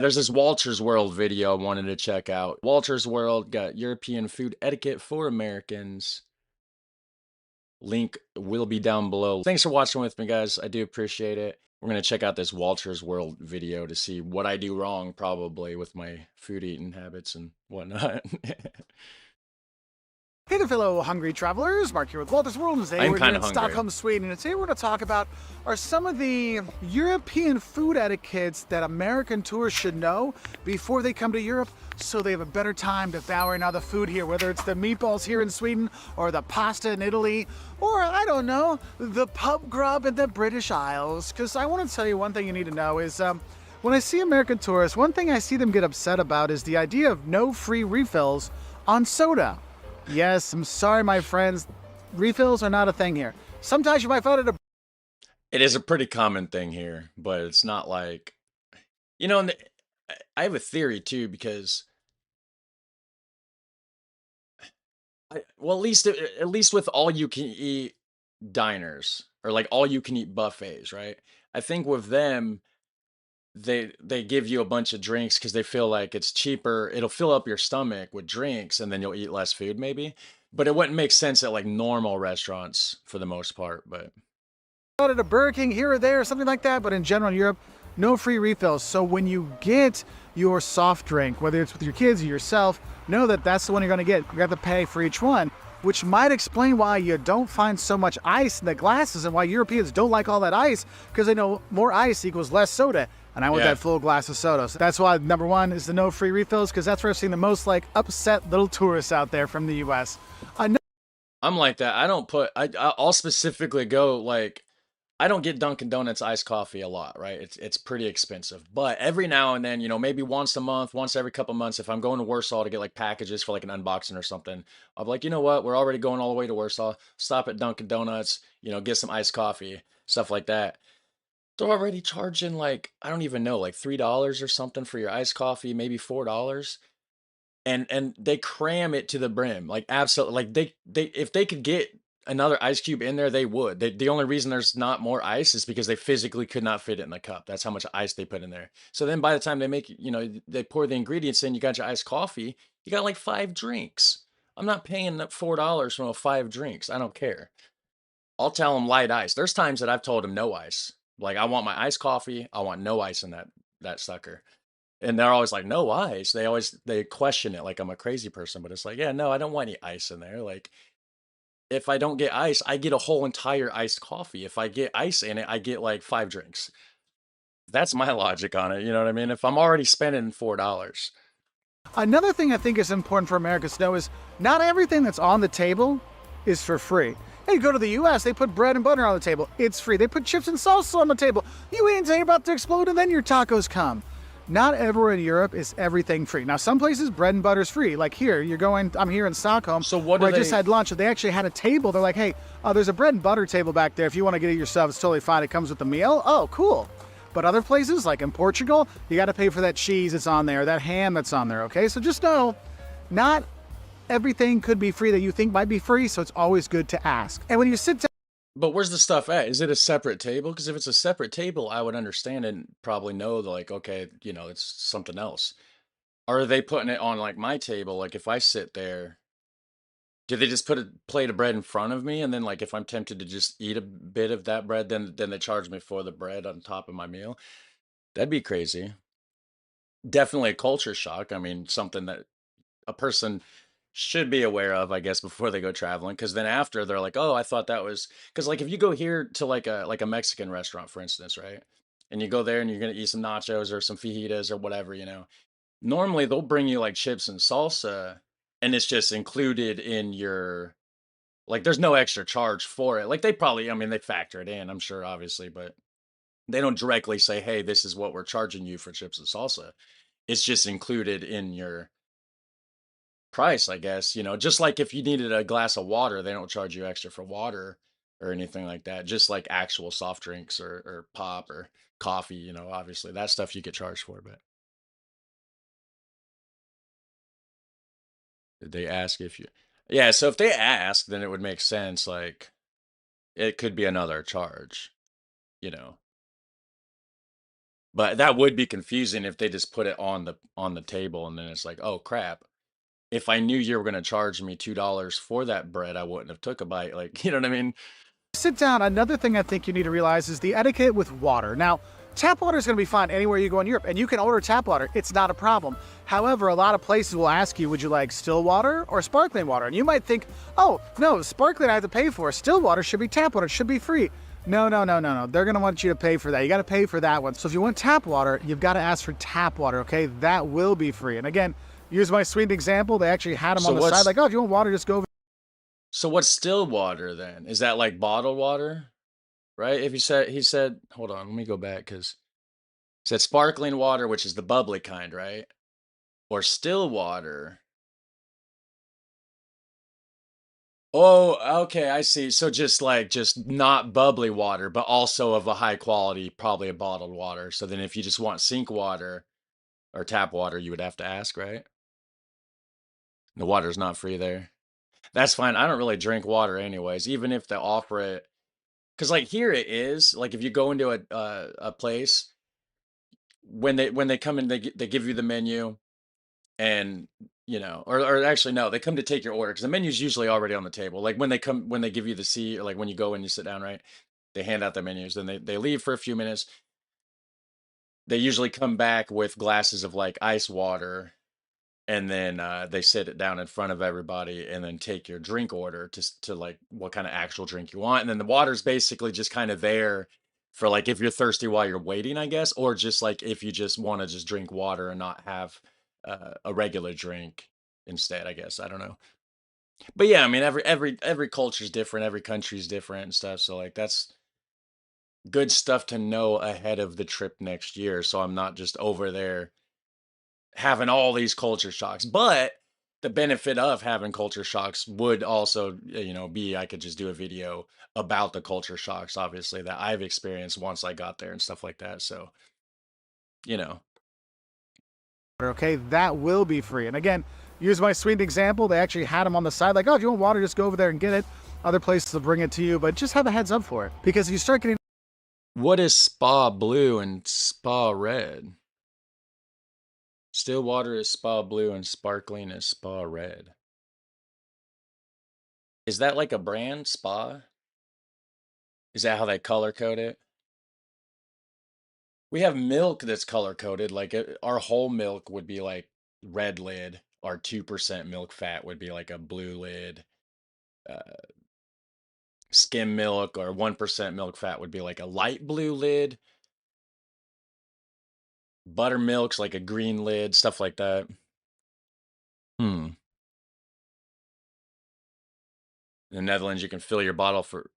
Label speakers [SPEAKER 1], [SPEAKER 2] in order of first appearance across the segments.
[SPEAKER 1] There's this Walter's World video I wanted to check out. Walter's World got European food etiquette for Americans. Link will be down below. Thanks for watching with me, guys. I do appreciate it. We're going to check out this Walter's World video to see what I do wrong, probably, with my food eating habits and whatnot.
[SPEAKER 2] Hey there, fellow hungry travelers. Mark here with Walter's World, and today
[SPEAKER 1] I'm
[SPEAKER 2] we're here
[SPEAKER 1] kind
[SPEAKER 2] in
[SPEAKER 1] of hungry.
[SPEAKER 2] Stockholm, Sweden. And today we're going to talk about are some of the European food etiquettes that American tourists should know before they come to Europe, so they have a better time devouring all the food here, whether it's the meatballs here in Sweden or the pasta in Italy, or I don't know, the pub grub in the British Isles. Because I want to tell you one thing you need to know is when I see American tourists, one thing I see them get upset about is the idea of no free refills on soda. Yes, I'm sorry, my friends. Refills are not a thing here. Sometimes you might find it a
[SPEAKER 1] It is a pretty common thing here, but it's not like, and I have a theory too, because well, at least with all you can eat diners or like all you can eat buffets, right? I think with them, they give you a bunch of drinks because they feel like it's cheaper. It'll fill up your stomach with drinks, and then you'll eat less food, maybe. But it wouldn't make sense at like normal restaurants for the most part. But
[SPEAKER 2] at a Burger King here or there, something like that. But in general, in Europe, no free refills. So when you get your soft drink, whether it's with your kids or yourself, know that that's the one you're going to get. You have to pay for each one, which might explain why you don't find so much ice in the glasses and why Europeans don't like all that ice, because they know more ice equals less soda. And I want
[SPEAKER 1] yeah,
[SPEAKER 2] that full glass of soda. So that's why number one is the no free refills, because that's where I've seen the most like upset little tourists out there from the US.
[SPEAKER 1] I'm like that. I don't put. I'll specifically go like I don't get Dunkin' Donuts iced coffee a lot, right? It's pretty expensive. But every now and then, maybe once a month, once every couple months, if I'm going to Warsaw to get like packages for like an unboxing or something, I'm like, you know what? We're already going all the way to Warsaw. Stop at Dunkin' Donuts, get some iced coffee, stuff like that. They're already charging like, I don't even know, like $3 or something for your iced coffee, maybe $4. And they cram it to the brim, like, absolutely, like, they if they could get another ice cube in there, they would. The only reason there's not more ice is because they physically could not fit it in the cup. That's how much ice they put in there. So then by the time they make they pour the ingredients in, you got your iced coffee, you got, like, 5 drinks. I'm not paying that $4 for 5 drinks, I don't care. I'll tell them light ice. There's times that I've told them no ice. Like, I want my iced coffee, I want no ice in that sucker. And they're always like, "No ice." They question it like I'm a crazy person, but it's like, "Yeah, no, I don't want any ice in there." Like, if I don't get ice, I get a whole entire iced coffee. If I get ice in it, I get like 5 drinks. That's my logic on it, you know what I mean? If I'm already spending $4.
[SPEAKER 2] Another thing I think is important for Americans to know is not everything that's on the table is for free. Hey, you go to the US, they put bread and butter on the table. It's free. They put chips and salsa on the table. You eat until you're about to explode, and then your tacos come. Not everywhere in Europe is everything free. Now, some places bread and butter is free. Like here, I'm here in Stockholm,
[SPEAKER 1] So what do
[SPEAKER 2] where I just
[SPEAKER 1] they
[SPEAKER 2] had lunch, and they actually had a table. They're like, hey, there's a bread and butter table back there. If you want to get it yourself, it's totally fine. It comes with the meal. Oh, cool. But other places, like in Portugal, you got to pay for that cheese that's on there, that ham that's on there, okay? So just know, not everything could be free that you think might be free, so it's always good to ask. And when you sit down,
[SPEAKER 1] But where's the stuff at? Is it a separate table? Because if it's a separate table, I would understand and probably know, like, okay, it's something else. Or are they putting it on, like, my table? Like, if I sit there, do they just put a plate of bread in front of me, and then, like, if I'm tempted to just eat a bit of that bread, then they charge me for the bread on top of my meal? That'd be crazy. Definitely a culture shock. I mean, something that a person should be aware of, I guess, before they go traveling. Because then after, they're like, "Oh, I thought that was," because like if you go here to like a Mexican restaurant, for instance, right? And you go there and you're gonna eat some nachos or some fajitas or whatever, normally they'll bring you like chips and salsa, and it's just included in your, like, there's no extra charge for it. Like, they probably, I mean, they factor it in, I'm sure, obviously, but they don't directly say, "Hey, this is what we're charging you for chips and salsa." It's just included in your price, I guess, just like if you needed a glass of water, they don't charge you extra for water or anything like that. Just like actual soft drinks or pop or coffee, obviously that stuff you get charged for, but did they ask if you, yeah, so if they ask, then it would make sense. Like, it could be another charge, you know. But that would be confusing if they just put it on the table and then it's like, oh crap. If I knew you were gonna charge me $2 for that bread, I wouldn't have took a bite. Like, you know what I mean?
[SPEAKER 2] Sit down, another thing I think you need to realize is the etiquette with water. Now, tap water is going to be fine anywhere you go in Europe, and you can order tap water. It's not a problem. However, a lot of places will ask you, would you like still water or sparkling water? And you might think, oh, no, sparkling I have to pay for. Still water should be tap water. It should be free. No, no, no, no, no. They're going to want you to pay for that. You got to pay for that one. So if you want tap water, you've got to ask for tap water, okay? That will be free. And again, use my sweet example. They actually had them
[SPEAKER 1] So
[SPEAKER 2] on the side,
[SPEAKER 1] what's
[SPEAKER 2] like, oh, if you want water, just go over.
[SPEAKER 1] so what's still water then? Is that like bottled water? Right? If you said he said, hold on, let me go back because he said sparkling water, which is the bubbly kind, right? Or still water. Oh, okay, I see. So just not bubbly water, but also of a high quality, probably a bottled water. So then if you just want sink water or tap water, you would have to ask, right? The water's not free there. That's fine. I don't really drink water anyways, even if they offer it. Because like here it is. Like if you go into a place when they come in, they give you the menu and or actually no, they come to take your order because the menu's usually already on the table. Like when they give you the seat or like when you go and you sit down, right? They hand out the menus, then they leave for a few minutes. They usually come back with glasses of like ice water and then they sit it down in front of everybody and then take your drink order to like what kind of actual drink you want, and then the water's basically just kind of there for like if you're thirsty while you're waiting, I guess, or just like if you just want to just drink water and not have a regular drink instead, I guess. I don't know, but yeah, I mean every culture's different, every country's different and stuff, so like that's good stuff to know ahead of the trip next year so I'm not just over there having all these culture shocks. But the benefit of having culture shocks would also, be I could just do a video about the culture shocks, obviously, that I've experienced once I got there and stuff like that. So, you know,
[SPEAKER 2] Okay, that will be free. And again, use my sweet example. They actually had them on the side, like, oh, if you want water, just go over there and get it. Other places will bring it to you, but just have a heads up for it because if you start getting
[SPEAKER 1] what is spa blue and spa red? Still water is spa blue and sparkling is spa red. Is that like a brand, spa? Is that how they color code it? We have milk that's color coded. Like our whole milk would be like red lid. Our 2% milk fat would be like a blue lid. Uh, Skim milk or 1% milk fat would be like a light blue lid. Buttermilk's like a green lid, stuff like that. Hmm. In the Netherlands, you can fill your bottle for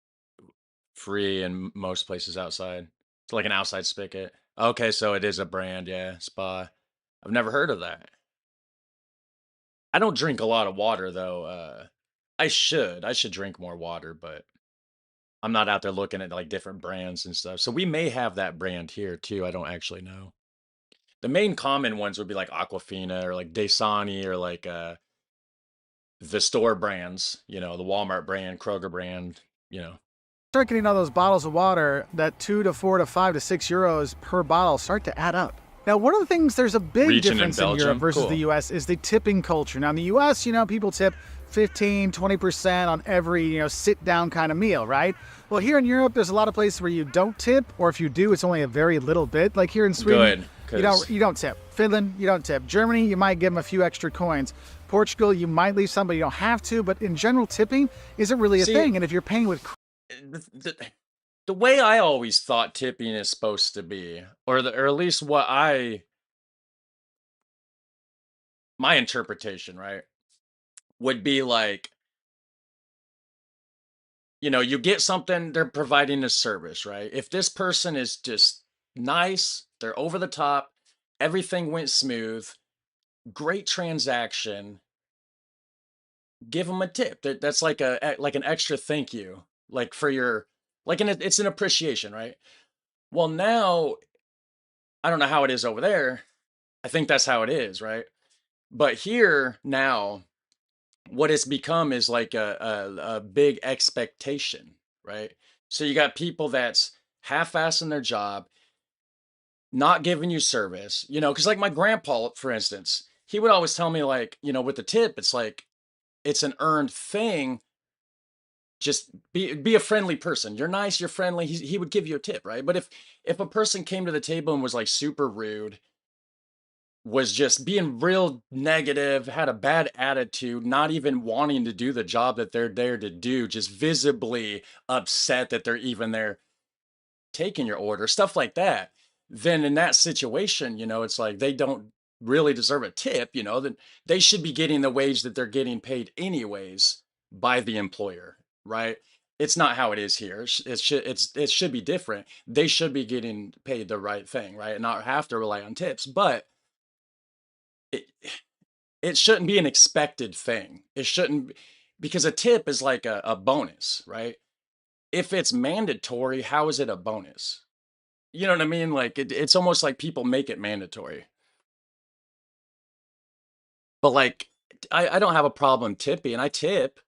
[SPEAKER 1] free in most places outside. It's like an outside spigot. Okay, so it is a brand, yeah, Spa. I've never heard of that. I don't drink a lot of water though. I should. I should drink more water, but I'm not out there looking at like different brands and stuff. So we may have that brand here too. I don't actually know. The main common ones would be like Aquafina or like Dasani or like the store brands, the Walmart brand, Kroger brand, you know,
[SPEAKER 2] start getting all those bottles of water, that 2 to 4 to 5 to 6 euros per bottle start to add up. Now, one of the things, there's a big
[SPEAKER 1] region in
[SPEAKER 2] difference in Europe
[SPEAKER 1] Belgium.
[SPEAKER 2] versus the
[SPEAKER 1] Cool.
[SPEAKER 2] US is the tipping culture. Now, in the US, people tip 15, 20% on every, sit down kind of meal, right? Well, here in Europe, there's a lot of places where you don't tip, or if you do, it's only a very little bit. Like here in Sweden,
[SPEAKER 1] Good,
[SPEAKER 2] you don't
[SPEAKER 1] because
[SPEAKER 2] you don't tip. Finland, you don't tip. Germany, you might give them a few extra coins. Portugal, you might leave some, but you don't have to. But in general, tipping isn't really a
[SPEAKER 1] see,
[SPEAKER 2] thing. And if you're paying with
[SPEAKER 1] the way I always thought tipping is supposed to be, or at least what my interpretation, right, would be like, you get something, they're providing a service, right? If this person is just nice, they're over the top, everything went smooth, great transaction, give them a tip. That's like like an extra thank you, like for your it's an appreciation, right? Well, now I don't know how it is over there. I think that's how it is, right? But here now, what it's become is like a big expectation, right? So you got people that's half-assing their job, not giving you service, because like my grandpa, for instance, he would always tell me like, with the tip, it's like it's an earned thing. Just be a friendly person. You're nice, you're friendly. He would give you a tip, right? But if a person came to the table and was like super rude, was just being real negative, had a bad attitude, not even wanting to do the job that they're there to do, just visibly upset that they're even there taking your order, stuff like that, then in that situation, it's like they don't really deserve a tip, then they should be getting the wage that they're getting paid anyways by the employer, right? It's not how it is here. It should be different. They should be getting paid the right thing, right? And not have to rely on tips, but it it shouldn't be an expected thing. It shouldn't because a tip is like a bonus, right? If it's mandatory, how is it a bonus? You know what I mean? Like, it's almost like people make it mandatory. But, like, I don't have a problem tipping, I tip,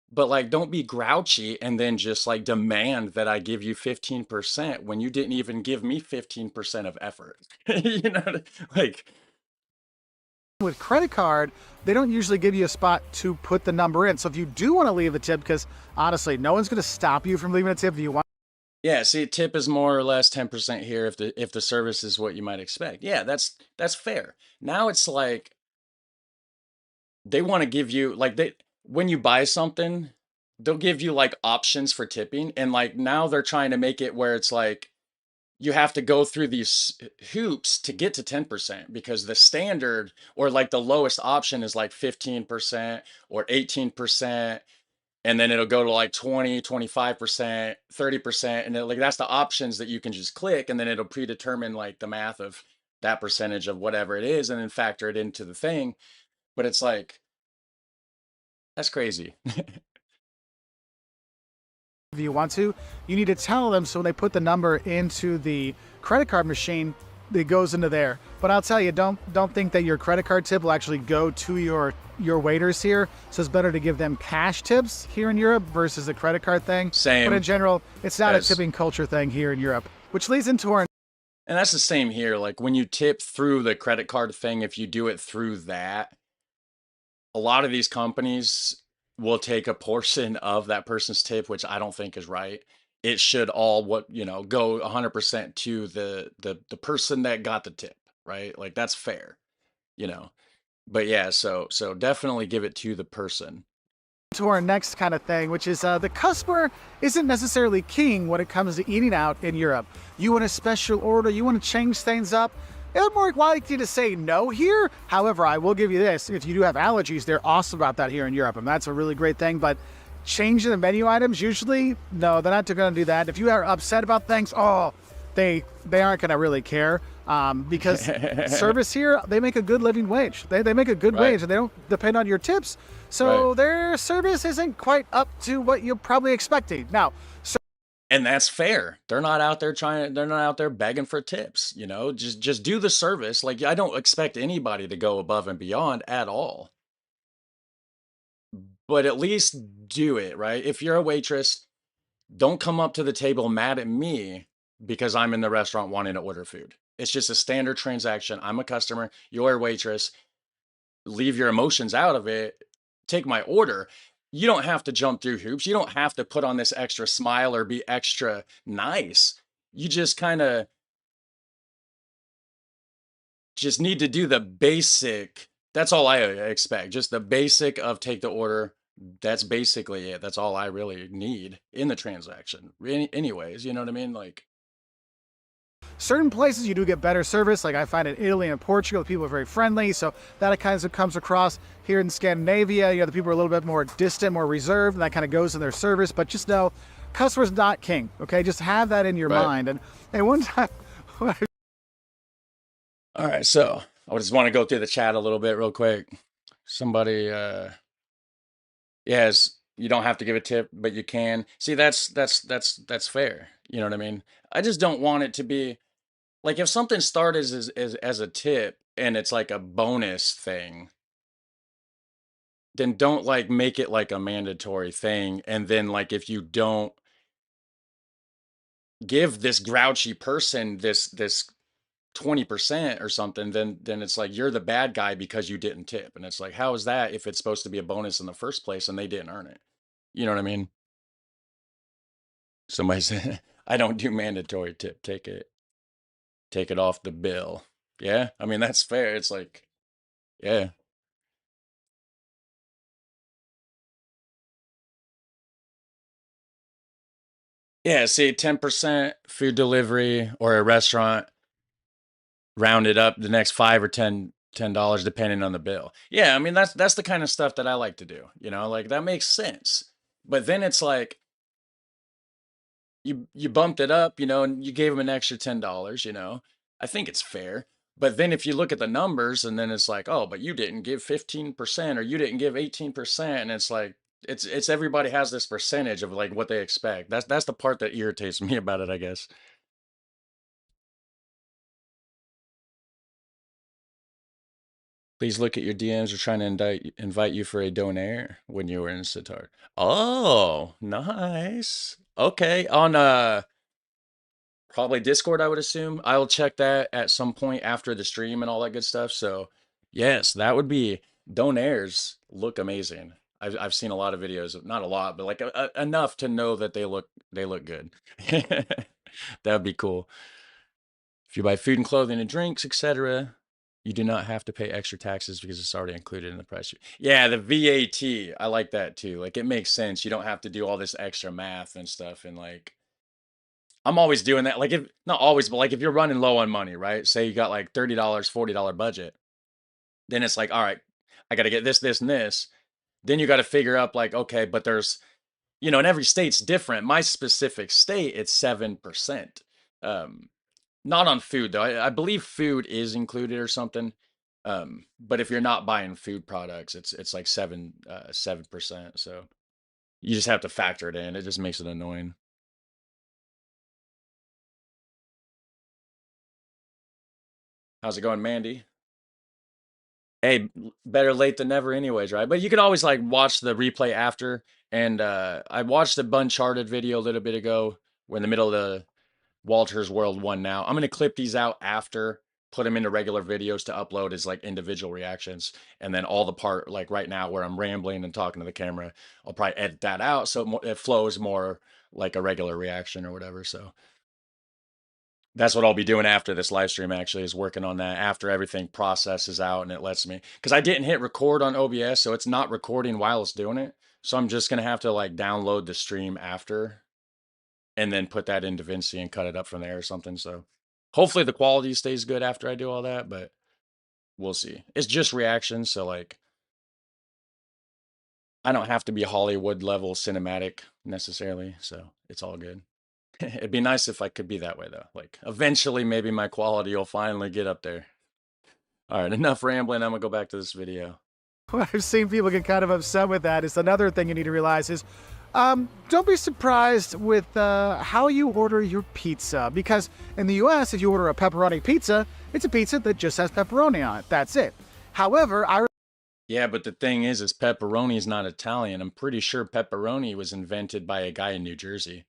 [SPEAKER 1] but, like, don't be grouchy and then just, like, demand that I give you 15% when you didn't even give me 15% of effort. You know? Like,
[SPEAKER 2] With credit card, they don't usually give you a spot to put the number in. So if you do want to leave a tip, because honestly, no one's going to stop you from leaving a tip if you want.
[SPEAKER 1] yeah, see, tip is more or less 10% here if the service is what you might expect. Yeah, that's fair. Now it's like they wanna give you like, they when you buy something, they'll give you, like, options for tipping, and, like, now they're trying to make it where it's like, you have to go through these hoops to get to 10% because the standard or, like, the lowest option is, like, 15% or 18%, and then it'll go to, like, 20, 25%, 30%, and then, like, that's the options that you can just click, and then it'll predetermine, like, the math of that percentage of whatever it is, and then factor it into the thing, but it's like, that's crazy.
[SPEAKER 2] If you want to, you need to tell them so when they put the number into the credit card machine, it goes into there. But I'll tell you, don't think that your credit card tip will actually go to your waiters here. So it's better to give them cash tips here in Europe versus a credit card thing. But in
[SPEAKER 1] Same
[SPEAKER 2] general, it's not a
[SPEAKER 1] as
[SPEAKER 2] tipping culture thing here in Europe, which leads into our
[SPEAKER 1] and that's the same here, like, when you tip through the credit card thing, if you do it through that, a lot of these companies will take a portion of that person's tip, which I don't think is right. It should all go 100% to the person that got the tip, right? Like, that's fair, you know? But yeah, so definitely give it to the person.
[SPEAKER 2] next kind of thing, which is the customer isn't necessarily king when it comes to eating out in Europe. You want a special order, you want to change things up. They're more likely to say no here. However, I will give you this: if you do have allergies, they're awesome about that here in Europe, and that's a really great thing. But changing the menu items, usually, no, they're not going to do that. If you are upset about things, oh, they aren't going to really care because service here, they make a good living wage. They make a good
[SPEAKER 1] Right,
[SPEAKER 2] wage, and they don't depend on your tips.
[SPEAKER 1] right.
[SPEAKER 2] So their service isn't quite up to what you're probably expecting. Now,
[SPEAKER 1] And that's fair. They're not out there begging for tips, Just do the service. Like, I don't expect anybody to go above and beyond at all. But at least do it, right? If you're a waitress, don't come up to the table mad at me because I'm in the restaurant wanting to order food. It's just a standard transaction. I'm a customer, you're a waitress. Leave your emotions out of it. Take my order. You don't have to jump through hoops. You don't have to put on this extra smile or be extra nice. You just kind of just need to do the basic. That's all I expect. Just the basic of take the order. That's basically it. That's all I really need in the transaction. Anyways, you know what I mean? Like,
[SPEAKER 2] certain places you do get better service. Like I find in Italy and Portugal, the people are very friendly. So that kind of comes across here in Scandinavia. The people are a little bit more distant, more reserved, and that kind of goes in their service. But just know, customer's not king. Okay, just have that in your
[SPEAKER 1] right.
[SPEAKER 2] mind. And one time,
[SPEAKER 1] All right. So I just want to go through the chat a little bit real quick. Somebody, yes, you don't have to give a tip, but you can. See, that's fair. You know what I mean? I just don't want it to be like if something started as a tip and it's like a bonus thing, then don't like make it like a mandatory thing. And then like if you don't give this grouchy person this 20% or something, then it's like you're the bad guy because you didn't tip. And it's like, how is that if it's supposed to be a bonus in the first place and they didn't earn it? You know what I mean? Somebody said, I don't do mandatory tip. Take it off the bill. Yeah, I mean that's fair. It's like, yeah. Yeah, see, 10% food delivery or a restaurant rounded up the next five or $10 depending on the bill. Yeah, I mean that's the kind of stuff that I like to do. Like that makes sense. But then it's like you bumped it up, and you gave them an extra $10. I think it's fair. But then if you look at the numbers and then it's like, oh, but you didn't give 15% or you didn't give 18%, and it's like it's everybody has this percentage of like what they expect. That's the part that irritates me about it, I guess. Please look at your DMs. We're trying to invite you for a donaire when you were in Sitar. Oh, nice. Okay, on probably Discord, I would assume. I will check that at some point after the stream and all that good stuff. So, yes, that would be donaires look amazing. I've seen a lot of videos, not a lot, but like enough to know that they look good. That would be cool. If you buy food and clothing and drinks, etc., you do not have to pay extra taxes because it's already included in the price. Yeah, the VAT, I like that too. Like it makes sense. You don't have to do all this extra math and stuff. And like, I'm always doing that. Like, if not always, but like if you're running low on money, right? Say you got like $30, $40 budget, then it's like, all right, I got to get this, this, and this. Then you got to figure up like, okay, but and every state's different. My specific state, it's 7%. Um, Not on food though. I believe food is included or something. But if you're not buying food products, it's like 7%. So you just have to factor it in. It just makes it annoying. How's it going, Mandy? Hey, better late than never, anyways, right? But you can always like watch the replay after. And I watched the Uncharted video a little bit ago. We're in the middle of the Walter's World 1 now. I'm going to clip these out after, put them into regular videos to upload as like individual reactions. And then all the part, like right now where I'm rambling and talking to the camera, I'll probably edit that out so it flows more like a regular reaction or whatever. So that's what I'll be doing after this live stream, actually, is working on that after everything processes out and it lets me. Because I didn't hit record on OBS, so it's not recording while it's doing it. So I'm just going to have to like download the stream after and then put that into Vinci and cut it up from there or something. So hopefully the quality stays good after I do all that, but we'll see. It's just reactions, so like I don't have to be Hollywood level cinematic necessarily, so it's all good. It'd be nice if I could be that way though. Like eventually maybe my quality will finally get up there. All right, enough rambling. I'm gonna go back to this video.
[SPEAKER 2] I've seen people get kind of upset with that. Is another thing you need to realize is don't be surprised with how you order your pizza. Because in the US, if you order a pepperoni pizza, it's a pizza that just has pepperoni on it. That's it. However,
[SPEAKER 1] Yeah, but the thing is pepperoni is not Italian. I'm pretty sure pepperoni was invented by a guy in New Jersey.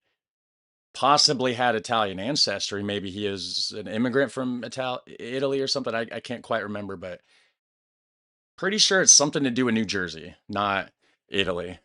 [SPEAKER 1] Possibly had Italian ancestry. Maybe he is an immigrant from Italy or something. I can't quite remember, but pretty sure it's something to do with New Jersey, not Italy.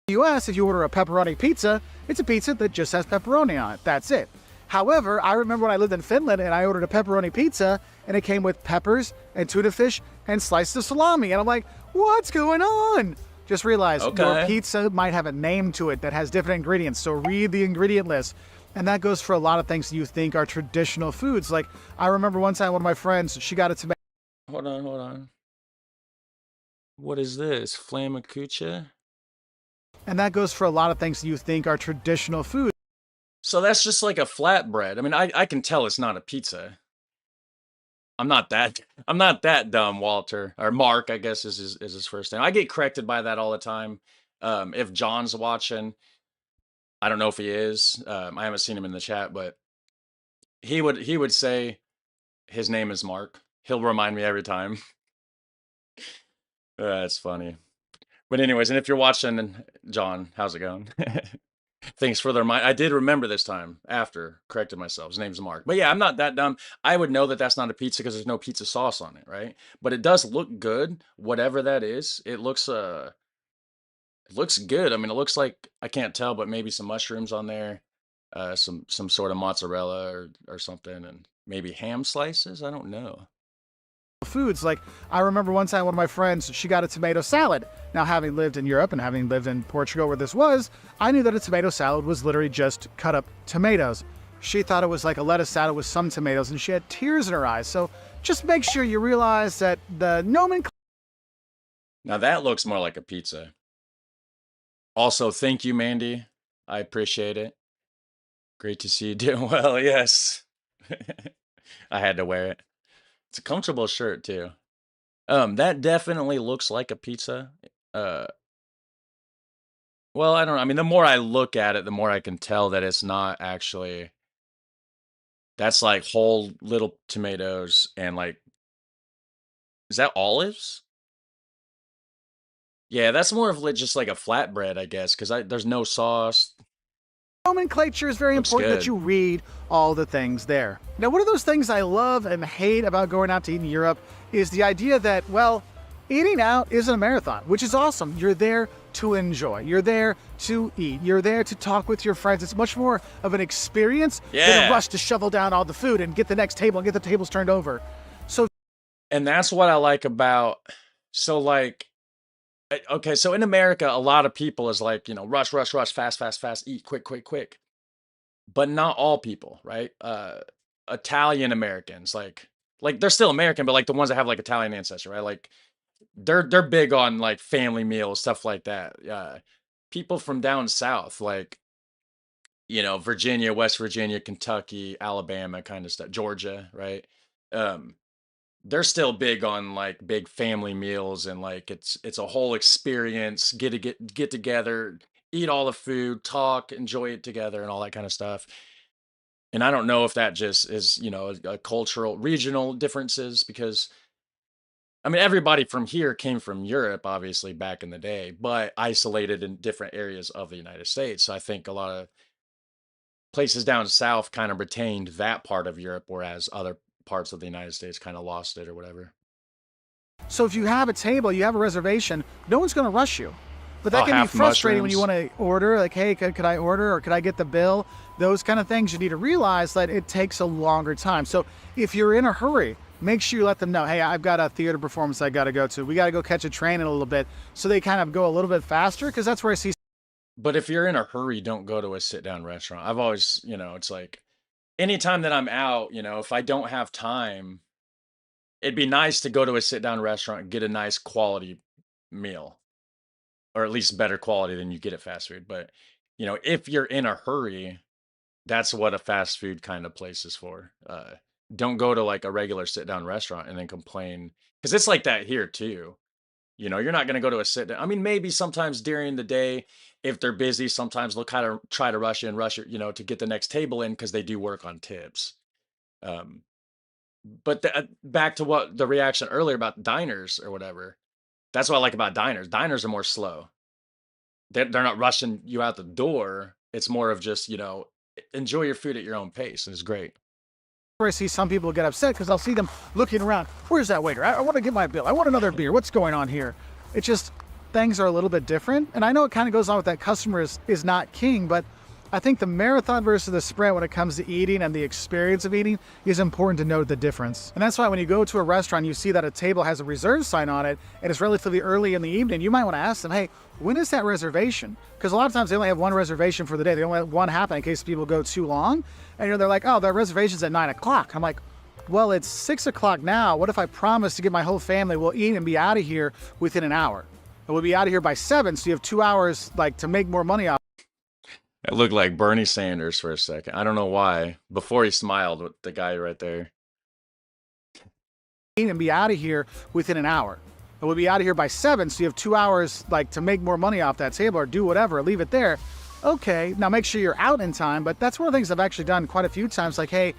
[SPEAKER 2] US, if you order a pepperoni pizza, it's a pizza that just has pepperoni on it. That's it. However, I remember when I lived in Finland and I ordered a pepperoni pizza and it came with peppers and tuna fish and slices of salami. And I'm like, what's going on? Just realize your
[SPEAKER 1] Okay.
[SPEAKER 2] pizza might have a name to it that has different ingredients. So read the ingredient list. And that goes for a lot of things you think are traditional foods. Like I remember one time one of my friends, she got a tomato.
[SPEAKER 1] Hold on, hold on. What is this? Flamacucha?
[SPEAKER 2] And that goes for a lot of things you think are traditional foods.
[SPEAKER 1] So that's just like a flatbread. I mean, I can tell it's not a pizza. I'm not that I'm not that dumb, Walter. Or Mark, I guess is his first name. I get corrected by that all the time. If John's watching, I don't know if he is. I haven't seen him in the chat, but he would say his name is Mark. He'll remind me every time. That's funny. But anyways, and if you're watching, John, how's it going? Thanks for the reminder. I did remember this time after corrected myself. His name's Mark. But yeah, I'm not that dumb. I would know that that's not a pizza because there's no pizza sauce on it, right? But it does look good, whatever that is. It looks good. I mean, it looks like I can't tell, but maybe some mushrooms on there, some sort of mozzarella or something, and maybe ham slices. I don't know.
[SPEAKER 2] Foods. Like, I remember one time one of my friends, she got a tomato salad. Now, having lived in Europe and having lived in Portugal where this was, I knew that a tomato salad was literally just cut up tomatoes. She thought it was like a lettuce salad with some tomatoes, and she had tears in her eyes. So just make sure you realize that the nomenclature.
[SPEAKER 1] Now that looks more like a pizza. Also, thank you, Mandy. I appreciate it. Great to see you doing well. Yes. I had to wear it. It's a comfortable shirt too. That definitely looks like a pizza. Uh, well, I don't know. I mean, the more I look at it, the more I can tell that it's not actually. That's like whole little tomatoes and like, is that olives? Yeah, that's more of like just like a flatbread, I guess, because there's no sauce.
[SPEAKER 2] Nomenclature is very
[SPEAKER 1] Looks
[SPEAKER 2] important that
[SPEAKER 1] good.
[SPEAKER 2] you read all the things there. Now, one of those things I love and hate about going out to eat in Europe is the idea that, well, eating out isn't a marathon, which is awesome. You're there to enjoy. You're there to eat. You're there to talk with your friends. It's much more of an experience than a
[SPEAKER 1] Yeah.
[SPEAKER 2] rush to shovel down all the food and get the next table and get the tables turned over. So
[SPEAKER 1] And that's what I like about, so like, okay, so in America, a lot of people is like, rush, rush, rush, fast, fast, fast, eat, quick, quick, quick. But not all people, right? Italian Americans, like they're still American, but like the ones that have like Italian ancestry, right? Like they're big on like family meals, stuff like that. People from down south, like Virginia, West Virginia, Kentucky, Alabama, kind of stuff, Georgia, right? Um, they're still big on like big family meals and like it's a whole experience. Get together, eat all the food, talk, enjoy it together, and all that kind of stuff. And I don't know if that just is a cultural regional differences because I mean everybody from here came from Europe obviously back in the day, but isolated in different areas of the United States. So I think a lot of places down south kind of retained that part of Europe, whereas other parts of the United States kind of lost it or whatever.
[SPEAKER 2] So if you have a table, you have a reservation, no one's going to rush you. But that
[SPEAKER 1] Oh,
[SPEAKER 2] can be
[SPEAKER 1] half
[SPEAKER 2] frustrating when you
[SPEAKER 1] mushrooms.
[SPEAKER 2] want to order, like, hey, could I order or could I get the bill? Those kind of things you need to realize that it takes a longer time. So if you're in a hurry, make sure you let them know, hey, I've got a theater performance I got to go to. We got to go catch a train in a little bit. So they kind of go a little bit faster because that's where I see.
[SPEAKER 1] But if you're in a hurry, don't go to a sit down restaurant. I've always, it's like anytime that I'm out, if I don't have time, it'd be nice to go to a sit down restaurant and get a nice quality meal, or at least better quality than you get at fast food. But, if you're in a hurry, that's what a fast food kind of place is for. Don't go to like a regular sit down restaurant and then complain because it's like that here too. You're not going to go to a sit down. I mean, maybe sometimes during the day, if they're busy, sometimes they'll kind of try to rush it, to get the next table in because they do work on tips. Um, but back to what the reaction earlier about diners or whatever. That's what I like about diners. Diners are more slow. They're not rushing you out the door. It's more of just, enjoy your food at your own pace. And it's great.
[SPEAKER 2] Where I see some people get upset because I'll see them looking around. Where's that waiter? I want to get my bill. I want another beer. What's going on here? It's just things are a little bit different. And I know it kind of goes on with that customer is not king, but I think the marathon versus the sprint when it comes to eating and the experience of eating is important to note the difference. And that's why when you go to a restaurant, you see that a table has a reserve sign on it and it's relatively early in the evening, you might want to ask them, hey, when is that reservation? Because a lot of times they only have one reservation for the day. They only have one happen in case people go too long. And they're like, oh, that reservation's at 9 o'clock. I'm like, well, it's 6 o'clock now. What if I promise to get my whole family, we'll eat and be out of here within an hour? And we'll be out of here by 7, so you have 2 hours like to make more money off.
[SPEAKER 1] It looked like Bernie Sanders for a second. I don't know why. Before he smiled with the guy right there.
[SPEAKER 2] And be out of here within an hour. And we'll be out of here by 7, so you have 2 hours like to make more money off that table or do whatever, leave it there. Okay, now make sure you're out in time, but that's one of the things I've actually done quite a few times. Like, hey,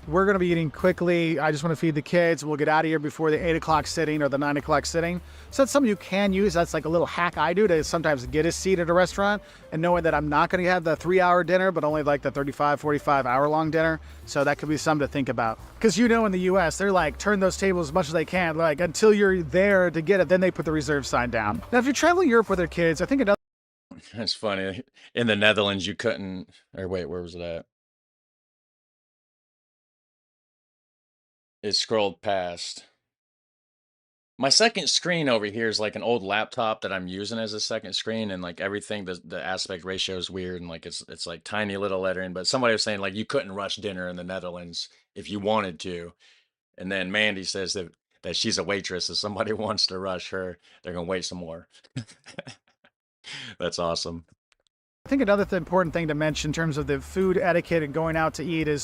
[SPEAKER 2] we're going to be eating quickly. I just want to feed the kids. We'll get out of here before the 8 o'clock sitting or the 9 o'clock sitting. So that's something you can use. That's like a little hack I do to sometimes get a seat at a restaurant and knowing that I'm not going to have the 3 hour dinner, but only like the 35, 45 hour long dinner. So that could be something to think about. Because in the US, they're like, turn those tables as much as they can, like until you're there to get it. Then they put the reserve sign down. Now, if you're traveling Europe with their kids, I think another
[SPEAKER 1] That's funny. In the Netherlands, you couldn't, or wait, where was it at? It scrolled past. My second screen over here is like an old laptop that I'm using as a second screen, and like everything, the aspect ratio is weird, and like it's like tiny little lettering. But somebody was saying like you couldn't rush dinner in the Netherlands if you wanted to, and then Mandy says that she's a waitress. If somebody wants to rush her, they're gonna wait some more. That's awesome.
[SPEAKER 2] I think another important thing to mention in terms of the food etiquette and going out to eat is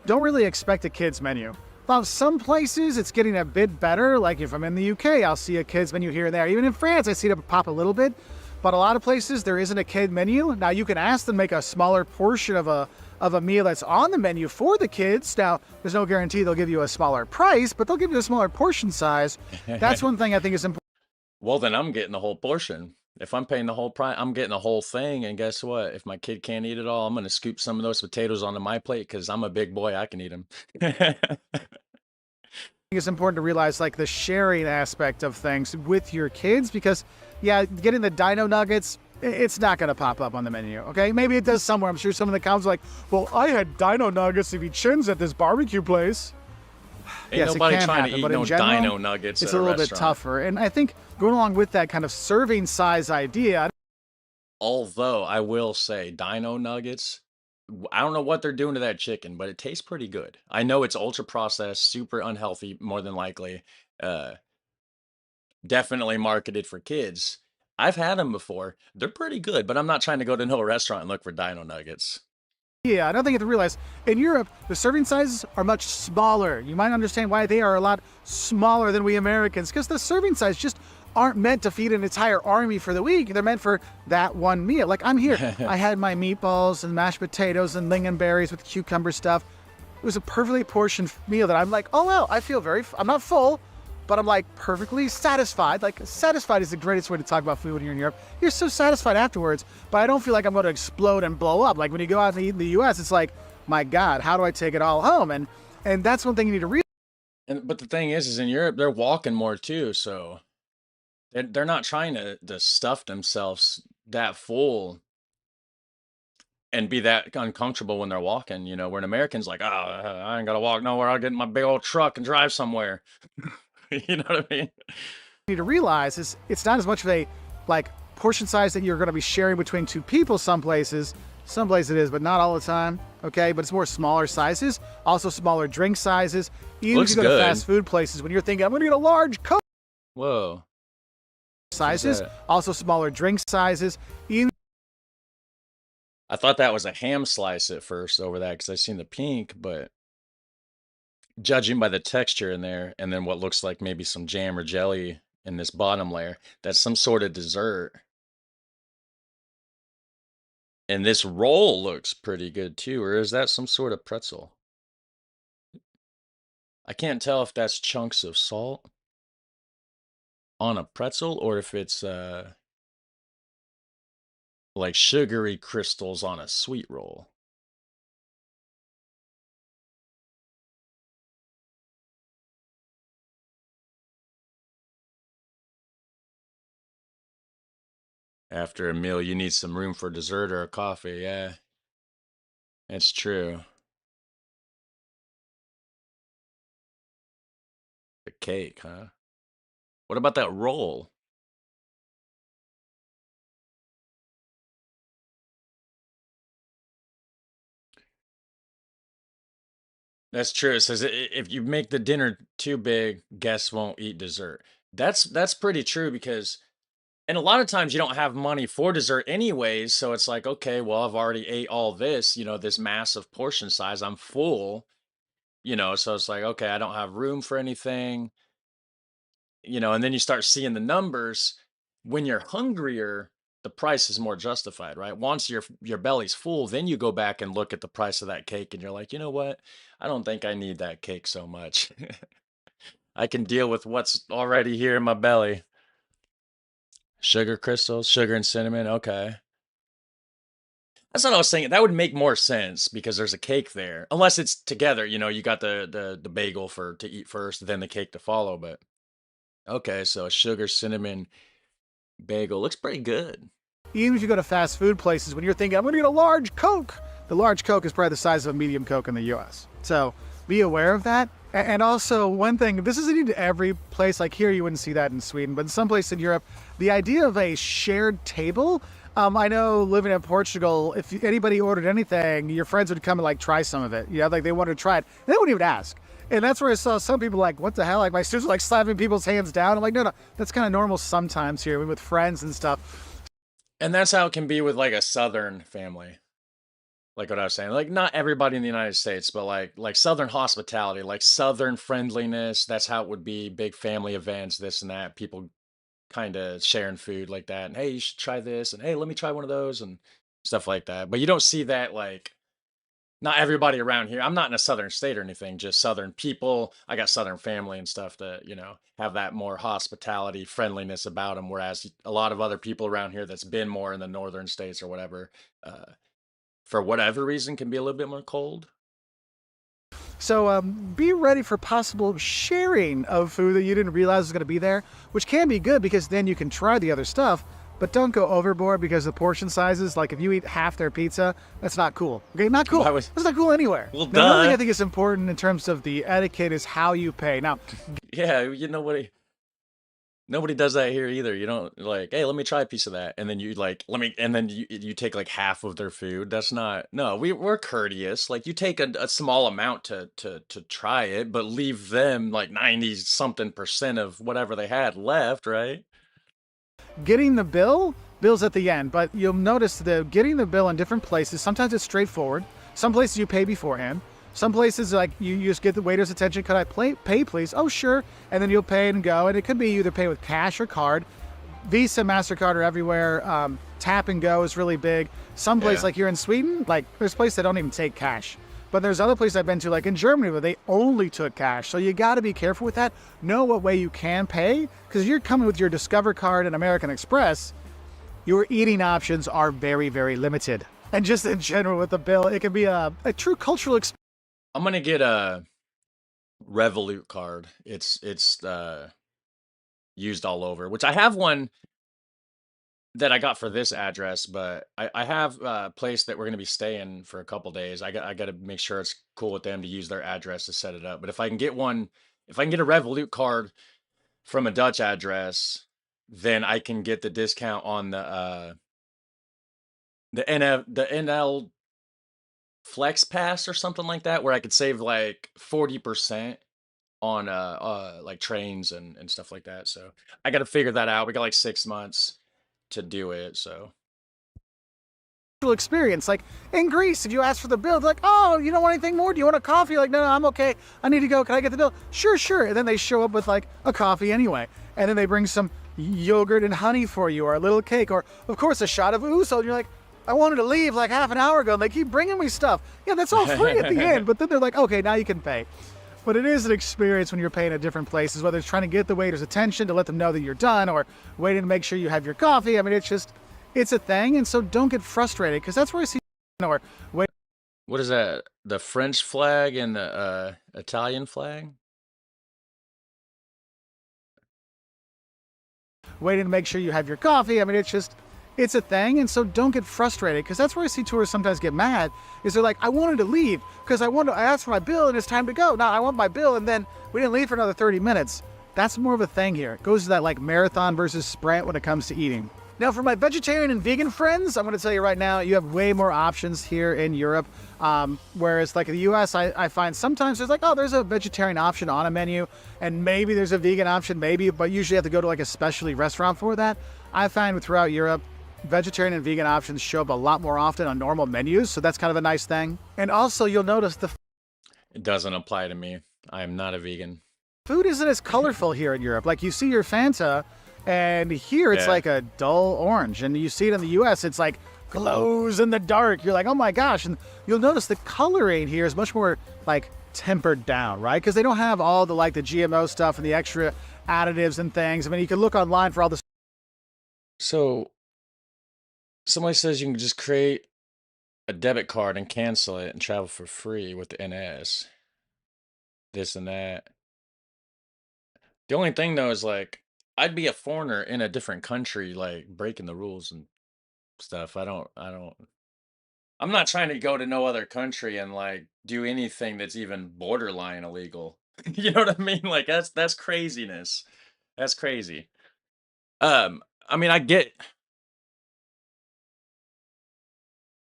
[SPEAKER 2] don't really expect a kids menu. Now, some places it's getting a bit better. Like if I'm in the UK, I'll see a kids menu here and there. Even in France, I see it pop a little bit. But a lot of places there isn't a kid menu. Now you can ask them to make a smaller portion of a meal that's on the menu for the kids. Now there's no guarantee they'll give you a smaller price, but they'll give you a smaller portion size. That's one thing I think is important.
[SPEAKER 1] Well, then I'm getting the whole portion. If I'm paying the whole price, I'm getting the whole thing. And guess what? If my kid can't eat it all, I'm gonna scoop some of those potatoes onto my plate because I'm a big boy. I can eat them.
[SPEAKER 2] It's important to realize like the sharing aspect of things with your kids because yeah, getting the dino nuggets, it's not going to pop up on the menu. Okay, maybe it does somewhere. I'm sure some of the comments are like, well, I had dino nuggets if he chins at this barbecue place.
[SPEAKER 1] Ain't
[SPEAKER 2] Yes, it
[SPEAKER 1] nobody
[SPEAKER 2] can
[SPEAKER 1] trying to
[SPEAKER 2] happen,
[SPEAKER 1] eat
[SPEAKER 2] but in
[SPEAKER 1] no
[SPEAKER 2] general
[SPEAKER 1] dino nuggets
[SPEAKER 2] it's
[SPEAKER 1] at
[SPEAKER 2] a
[SPEAKER 1] a
[SPEAKER 2] little bit
[SPEAKER 1] restaurant.
[SPEAKER 2] tougher. And I think going along with that kind of serving size idea,
[SPEAKER 1] Although I will say dino nuggets, I don't know what they're doing to that chicken, but it tastes pretty good. I know it's ultra processed, super unhealthy, more than likely. Uh, Definitely marketed for kids. I've had them before. They're pretty good, but I'm not trying to go to no restaurant and look for dino nuggets.
[SPEAKER 2] yeah, I don't think you have to realize in Europe, the serving sizes are much smaller. You might understand why they are a lot smaller than we Americans, because the serving size just aren't meant to feed an entire army for the week. They're meant for that one meal. Like I'm here, I had my meatballs and mashed potatoes and lingonberries with cucumber stuff. It was a perfectly portioned meal that I'm like, oh wow, I feel I'm not full, but I'm like perfectly satisfied. Like satisfied is the greatest way to talk about food when you're in Europe. You're so satisfied afterwards, but I don't feel like I'm going to explode and blow up. Like when you go out and eat in the US, it's like, my God, how do I take it all home? And that's one thing you need to realize.
[SPEAKER 1] And but the thing is in Europe they're walking more too, so they're not trying to stuff themselves that full and be that uncomfortable when they're walking. Where an American's like, oh, I ain't gotta walk nowhere. I'll get in my big old truck and drive somewhere. You know what I mean?
[SPEAKER 2] Need to realize is it's not as much of a like portion size that you're going to be sharing between two people some places it is, but not all the time. Okay, but it's more smaller sizes, also smaller drink sizes. Even if
[SPEAKER 1] Looks
[SPEAKER 2] you go to
[SPEAKER 1] good.
[SPEAKER 2] fast food places, when you're thinking I'm going to get a large Coke,
[SPEAKER 1] Whoa. What's
[SPEAKER 2] sizes,
[SPEAKER 1] that?
[SPEAKER 2] also smaller drink sizes. Even
[SPEAKER 1] I thought that was a ham slice at first over that because I seen the pink, but judging by the texture in there and then what looks like maybe some jam or jelly in this bottom layer, that's some sort of dessert. And this roll looks pretty good too, or is that some sort of pretzel? I can't tell if that's chunks of salt on a pretzel or if it's like sugary crystals on a sweet roll. After a meal, you need some room for dessert or a coffee. Yeah, it's true. The cake, huh? What about that roll? That's true. It says if you make the dinner too big, guests won't eat dessert. That's pretty true because and a lot of times you don't have money for dessert anyways, so it's like, okay, well, I've already ate all this, this massive portion size. I'm full, so it's like, okay, I don't have room for anything, and then you start seeing the numbers when you're hungrier. the price is more justified, right? Once your belly's full, then you go back and look at the price of that cake and you're like, "You know what? I don't think I need that cake so much. I can deal with what's already here in my belly." Sugar crystals, sugar and cinnamon, okay. That's what I was saying. That would make more sense because there's a cake there. Unless it's together, you got the bagel for to eat first, then the cake to follow, but okay, so a sugar cinnamon bagel looks pretty good.
[SPEAKER 2] Even if you go to fast food places, when you're thinking, I'm going to get a large Coke, the large Coke is probably the size of a medium Coke in the US. So be aware of that. And also, one thing, this isn't in every place, like here, you wouldn't see that in Sweden, but in some place in Europe, the idea of a shared table. I know living in Portugal, if anybody ordered anything, your friends would come and like try some of it. Like they wanted to try it. And they wouldn't even ask. And that's where I saw some people like, what the hell? Like my sisters were like slapping people's hands down. I'm like, no, that's kind of normal sometimes here with friends and stuff.
[SPEAKER 1] And that's how it can be with like a Southern family. Like what I was saying, like not everybody in the United States, but like Southern hospitality, like Southern friendliness. That's how it would be. Big family events, this and that. People kind of sharing food like that. And hey, you should try this. And hey, let me try one of those and stuff like that. But you don't see that like not everybody around here. I'm not in a Southern state or anything, just Southern people. I got Southern family and stuff that, have that more hospitality, friendliness about them. Whereas a lot of other people around here that's been more in the Northern states or whatever, for whatever reason, can be a little bit more cold.
[SPEAKER 2] So be ready for possible sharing of food that you didn't realize was going to be there, which can be good because then you can try the other stuff, but don't go overboard because the portion sizes, like if you eat half their pizza, that's not cool. Okay, not cool.
[SPEAKER 1] Why was
[SPEAKER 2] That's not cool anywhere.
[SPEAKER 1] well,
[SPEAKER 2] Now, another thing
[SPEAKER 1] duh.
[SPEAKER 2] I think is important in terms of the etiquette is how you pay. Now,
[SPEAKER 1] Yeah, nobody does that here either. You don't like, hey, let me try a piece of that, and then you like, let me, and then you take like half of their food. That's not no. We're courteous. Like you take a small amount to try it, but leave them like 90 something percent of whatever they had left, right?
[SPEAKER 2] getting the bill's at the end, but you'll notice the getting the bill in different places, sometimes it's straightforward. Some places you pay beforehand. Some places like you just get the waiter's attention, could I pay please? Oh sure, and then you'll pay and go, and it could be you either pay with cash or card. Visa, MasterCard are everywhere. Tap and go is really big. Some place
[SPEAKER 1] Yeah.
[SPEAKER 2] like here in Sweden, like there's places that don't even take cash. But there's other places I've been to, like in Germany, where they only took cash. So you got to be careful with that. Know what way you can pay, because you're coming with your Discover card and American Express. Your eating options are very, very limited. And just in general with the bill, it can be a true cultural experience.
[SPEAKER 1] I'm gonna get a Revolut card. It's used all over, which I have one that I got for this address, but I have a place that we're gonna be staying for a couple days. I got to make sure it's cool with them to use their address to set it up. But if I can get one, if I can get a Revolut card from a Dutch address, then I can get the discount on the NL Flex Pass or something like that, where I could save like 40% on like trains and stuff like that. So I got to figure that out. We got like 6 months to do it. So
[SPEAKER 2] Experience. Like in Greece, if you ask for the bill, they're like, oh, you don't want anything more? Do you want a coffee? You're like, no, I'm okay. I need to go. Can I get the bill? Sure, sure. And then they show up with like a coffee anyway. And then they bring some yogurt and honey for you, or a little cake, or of course a shot of Uso. And you're like, I wanted to leave like half an hour ago, and they keep bringing me stuff. Yeah, that's all free at the end. But then they're like, okay, now you can pay. But it is an experience when you're paying at different places, whether it's trying to get the waiter's attention to let them know that you're done, or waiting to make sure you have your coffee. I mean, it's a thing. And so don't get frustrated, because that's where I see, or wait,
[SPEAKER 1] what is that? The French flag and the Italian flag?
[SPEAKER 2] waiting to make sure you have your coffee. I mean, it's a thing. And so don't get frustrated, because that's where I see tourists sometimes get mad, is they're like, I wanted to leave because I asked for my bill and it's time to go. Now I want my bill, and then we didn't leave for another 30 minutes. That's more of a thing here. It goes to that like marathon versus sprint when it comes to eating. Now, for my vegetarian and vegan friends, I'm going to tell you right now, you have way more options here in Europe. Whereas like in the US, I find sometimes there's like, oh, there's a vegetarian option on a menu, and maybe there's a vegan option, maybe, but usually you have to go to like a specialty restaurant for that. I find throughout Europe, vegetarian and vegan options show up a lot more often on normal menus, so that's kind of a nice thing. And also you'll notice the
[SPEAKER 1] It doesn't apply to me. I am not a vegan.
[SPEAKER 2] food isn't as colorful here in Europe. Like you see your Fanta, And here it's
[SPEAKER 1] Yeah.
[SPEAKER 2] like a dull orange. And you see it in the US, it's like glows in the dark. You're like, oh my gosh. And you'll notice the coloring here is much more like tempered down, right? Because they don't have all the like the GMO stuff and the extra additives and things. I mean, you can look online for all this.
[SPEAKER 1] So somebody says you can just create a debit card and cancel it and travel for free with the NS. This and that. The only thing though is like I'd be a foreigner in a different country, like breaking the rules and stuff. I'm not trying to go to no other country and like do anything that's even borderline illegal. You know what I mean? Like that's craziness. That's crazy. I mean, I get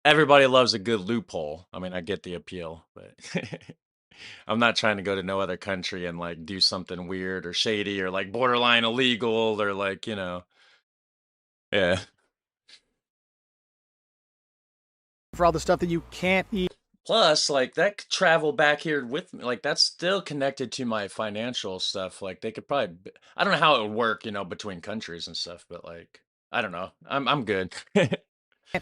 [SPEAKER 1] everybody loves a good loophole. I mean, I get the appeal, but I'm not trying to go to no other country and like do something weird or shady or like borderline illegal or like, yeah.
[SPEAKER 2] For all the stuff that you can't eat.
[SPEAKER 1] Plus, like that could travel back here with me. Like that's still connected to my financial stuff. Like they could probably, I don't know how it would work, between countries and stuff, but like, I don't know. I'm good.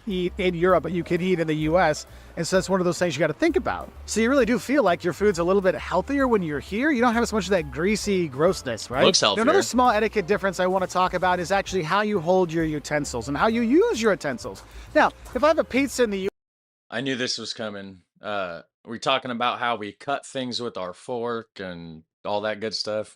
[SPEAKER 2] Eat in Europe, but you can eat in the US. And so that's one of those things you got to think about. So you really do feel like your food's a little bit healthier when you're here. You don't have as much of that greasy grossness, right?
[SPEAKER 1] Looks
[SPEAKER 2] Now, another
[SPEAKER 1] healthier.
[SPEAKER 2] small etiquette difference I want to talk about is actually how you hold your utensils and how you use your utensils. Now, if I have a pizza in the
[SPEAKER 1] I knew this was coming. We're talking about how we cut things with our fork and all that good stuff.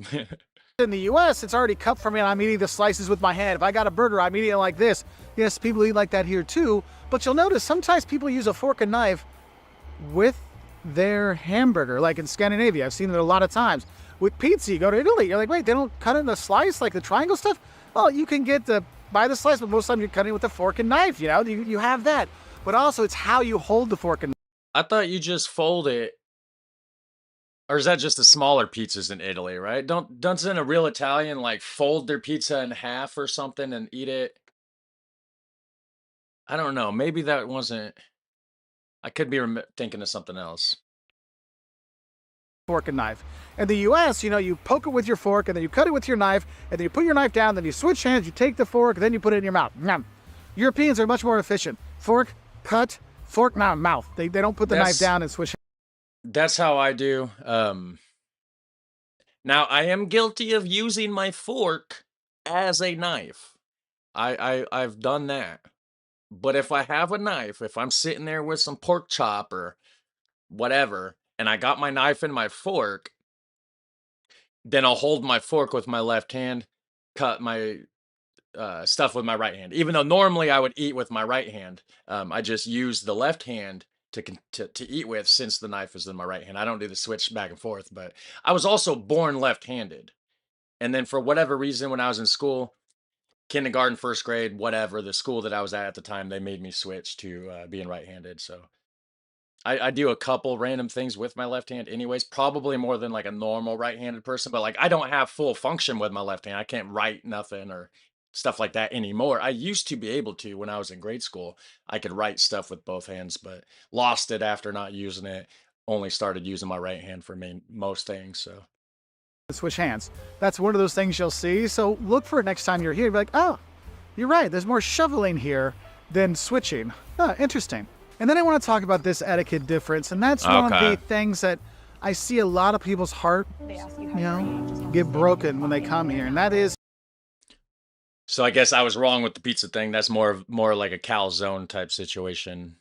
[SPEAKER 2] US, it's already cut for me and I'm eating the slices with my hand. If I got a burger, I'm eating it like this. Yes, people eat like that here too, but you'll notice sometimes people use a fork and knife with their hamburger, like in Scandinavia. I've seen it a lot of times. With pizza, you go to Italy, you're like, wait, they don't cut it in a slice like the triangle stuff? Well, you can get buy the slice, but most of the time you're cutting it with a fork and knife, you have that. But also it's how you hold the fork and
[SPEAKER 1] I thought you just fold it, or is that just the smaller pizzas in Italy, right? Doesn't a real Italian like fold their pizza in half or something and eat it? I don't know. Maybe that wasn't. I could be thinking of something else.
[SPEAKER 2] fork and knife. In the US, you poke it with your fork and then you cut it with your knife and then you put your knife down, then you switch hands, you take the fork, then you put it in your mouth. Nom. Europeans are much more efficient. Fork, cut, fork, now mouth. They don't put the knife
[SPEAKER 1] That's
[SPEAKER 2] down and switch.
[SPEAKER 1] that's how I do. Now I am guilty of using my fork as a knife. I've done that. But if I have a knife, if I'm sitting there with some pork chop or whatever, and I got my knife and my fork, then I'll hold my fork with my left hand, cut my stuff with my right hand. Even though normally I would eat with my right hand, I just use the left hand to eat with since the knife is in my right hand. I don't do the switch back and forth. But I was also born left-handed, and then for whatever reason, when I was in school, kindergarten, first grade, whatever, the school that I was at the time, they made me switch to being right-handed. So I do a couple random things with my left hand anyways, probably more than like a normal right-handed person, but like I don't have full function with my left hand. I can't write nothing or stuff like that anymore. I used to be able to when I was in grade school. I could write stuff with both hands, but lost it after not using it. Only started using my right hand for most things. So
[SPEAKER 2] Switch hands. That's one of those things you'll see. So look for it next time you're here. Be like, oh, you're right. There's more shoveling here than switching. Interesting. And then I want to talk about this etiquette difference, and that's one of the
[SPEAKER 1] okay.
[SPEAKER 2] things that I see a lot of people's heart, get broken when they come here, and that is
[SPEAKER 1] So I guess I was wrong with the pizza thing. That's more like a calzone type situation.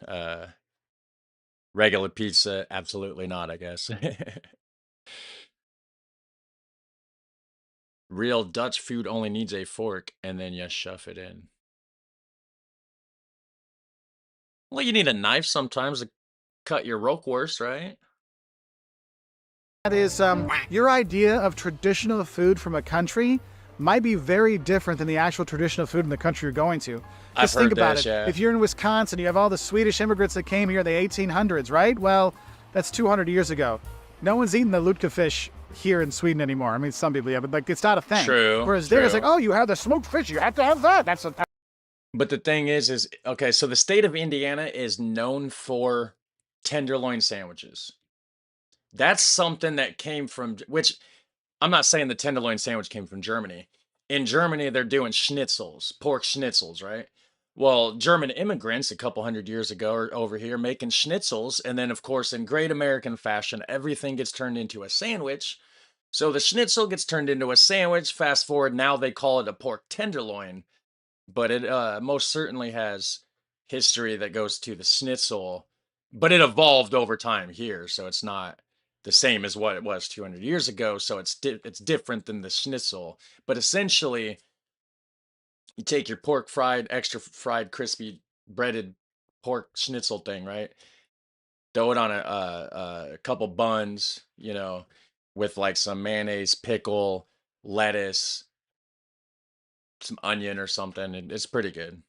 [SPEAKER 1] Regular pizza, absolutely not, I guess. Real Dutch food only needs a fork and then you shove it in. Well, you need a knife sometimes to cut your roquefort, right?
[SPEAKER 2] your idea of traditional food from a country might be very different than the actual traditional food in the country you're going to.
[SPEAKER 1] I've
[SPEAKER 2] Just think
[SPEAKER 1] heard
[SPEAKER 2] about
[SPEAKER 1] this,
[SPEAKER 2] it.
[SPEAKER 1] yeah.
[SPEAKER 2] If you're in Wisconsin, you have all the Swedish immigrants that came here in the 1800s, right? Well, that's 200 years ago. No one's eating the Lutka fish here in Sweden anymore. I mean, some people, yeah, but like it's not a thing.
[SPEAKER 1] True,
[SPEAKER 2] Whereas there, it's like,
[SPEAKER 1] true.
[SPEAKER 2] oh, you have the smoked fish, you have to have that. That's a
[SPEAKER 1] But the thing is okay, so the state of Indiana is known for tenderloin sandwiches. That's something that came from which I'm not saying the tenderloin sandwich came from Germany, In Germany, they're doing schnitzels, pork schnitzels, right? Well, German immigrants a couple hundred years ago are over here making schnitzels. And then, of course, in great American fashion, everything gets turned into a sandwich. So the schnitzel gets turned into a sandwich. Fast forward, now they call it a pork tenderloin, but it most certainly has history that goes to the schnitzel, but it evolved over time here, so it's not the same as what it was 200 years ago. So it's different than the schnitzel, but essentially, you take your pork fried, extra fried, crispy, breaded pork schnitzel thing, right? Throw it on a couple buns, with like some mayonnaise, pickle, lettuce, some onion or something, and it's pretty good.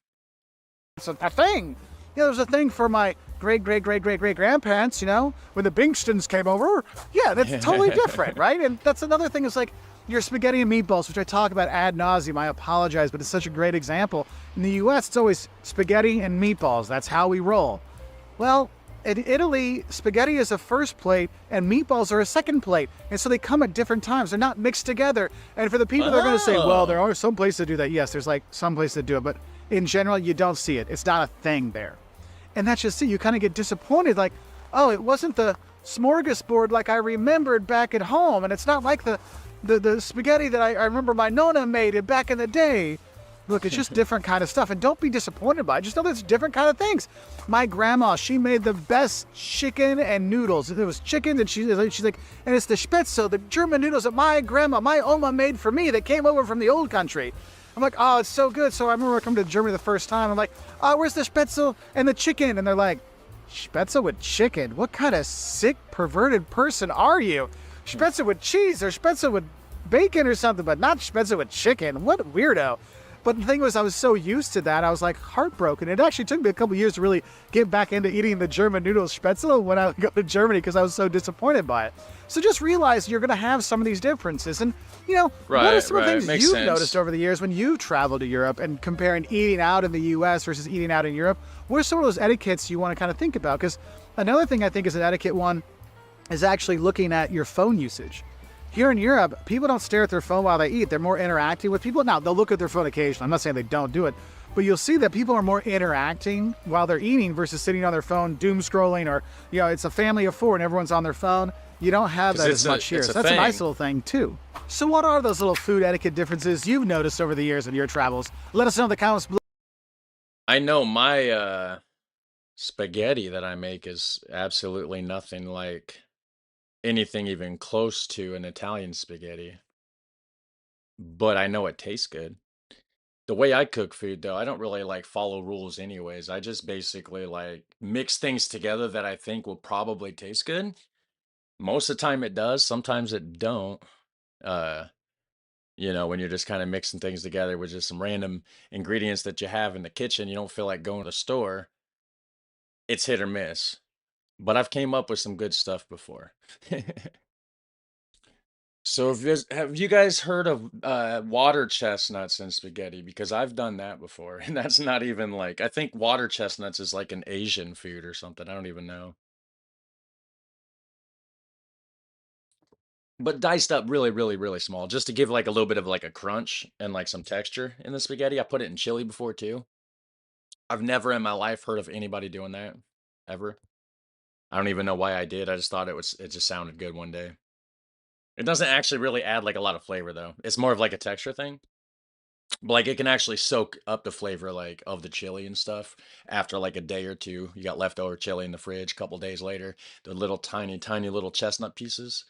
[SPEAKER 2] It's a thing. Yeah, there was a thing for my great grandparents, when the Binkstons came over. Yeah, that's totally different, right? And that's another thing is like your spaghetti and meatballs, which I talk about ad nauseum. I apologize, but it's such a great example. In the US, it's always spaghetti and meatballs. That's how we roll. Well, in Italy, spaghetti is a first plate and meatballs are a second plate. And so they come at different times. They're not mixed together. And for the people that are going to say, well, there
[SPEAKER 1] Oh.
[SPEAKER 2] are some places that do that. Yes, there's like some places that do it. But in general, you don't see it. It's not a thing there. And that's just it. You kind of get disappointed like, oh, it wasn't the smorgasbord like I remembered back at home. And it's not like the spaghetti that I remember my nonna made it back in the day. Look, it's just different kind of stuff, and don't be disappointed by it. Just know there's different kind of things. My grandma, she made the best chicken and noodles. There was chicken, and she's like, and it's the Spätzle, the German noodles that my grandma, my Oma made for me that came over from the old country. I'm like, oh, it's so good. So I remember coming to Germany the first time. I'm like, oh, where's the Spätzle and the chicken? And they're like, Spätzle with chicken? What kind of sick, perverted person are you? Spätzle with cheese or Spätzle with bacon or something, but not Spätzle with chicken. What a weirdo. But the thing was, I was so used to that, I was like heartbroken. It actually took me a couple years to really get back into eating the German noodle Spätzle when I would go to Germany because I was so disappointed by it. So just realize you're going to have some of these differences. And, what are
[SPEAKER 1] Right,
[SPEAKER 2] some of the
[SPEAKER 1] right.
[SPEAKER 2] things
[SPEAKER 1] Makes
[SPEAKER 2] you've noticed
[SPEAKER 1] sense.
[SPEAKER 2] over the years when you travel to Europe and comparing eating out in the US versus eating out in Europe? What are some of those etiquettes you want to kind of think about? Because another thing I think is an etiquette one is actually looking at your phone usage. Here in Europe, people don't stare at their phone while they eat. They're more interacting with people. Now, they'll look at their phone occasionally. I'm not saying they don't do it, but you'll see that people are more interacting while they're eating versus sitting on their phone, doom scrolling, or, it's a family of four and everyone's on their phone. You don't have
[SPEAKER 1] Because
[SPEAKER 2] that as much here.
[SPEAKER 1] it's
[SPEAKER 2] So
[SPEAKER 1] a
[SPEAKER 2] that's a nice
[SPEAKER 1] thing.
[SPEAKER 2] little thing, too. So what are those little food etiquette differences you've noticed over the years in your travels? Let us know in the comments below.
[SPEAKER 1] I know my spaghetti that I make is absolutely nothing like anything even close to an Italian spaghetti, but I know it tastes good. The way I cook food, though, I don't really like follow rules anyways. I just basically like mix things together that I think will probably taste good. Most of the time it does, sometimes it don't. Uh, when you're just kind of mixing things together with just some random ingredients that you have in the kitchen, you don't feel like going to the store. It's hit or miss. But I've came up with some good stuff before. So have you guys heard of water chestnuts and spaghetti? Because I've done that before, and that's not even like I think water chestnuts is like an Asian food or something. I don't even know. But diced up really, really, really small, just to give like a little bit of like a crunch and like some texture in the spaghetti. I put it in chili before too. I've never in my life heard of anybody doing that ever. I don't even know why I did. I just thought it just sounded good one day. It doesn't actually really add like a lot of flavor though. It's more of like a texture thing. But, like, it can actually soak up the flavor, like, of the chili and stuff after, like, a day or 2. You got leftover chili in the fridge, a couple days later, the little tiny, tiny little chestnut pieces,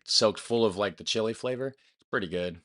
[SPEAKER 1] soaked full of, like, the chili flavor. It's pretty good.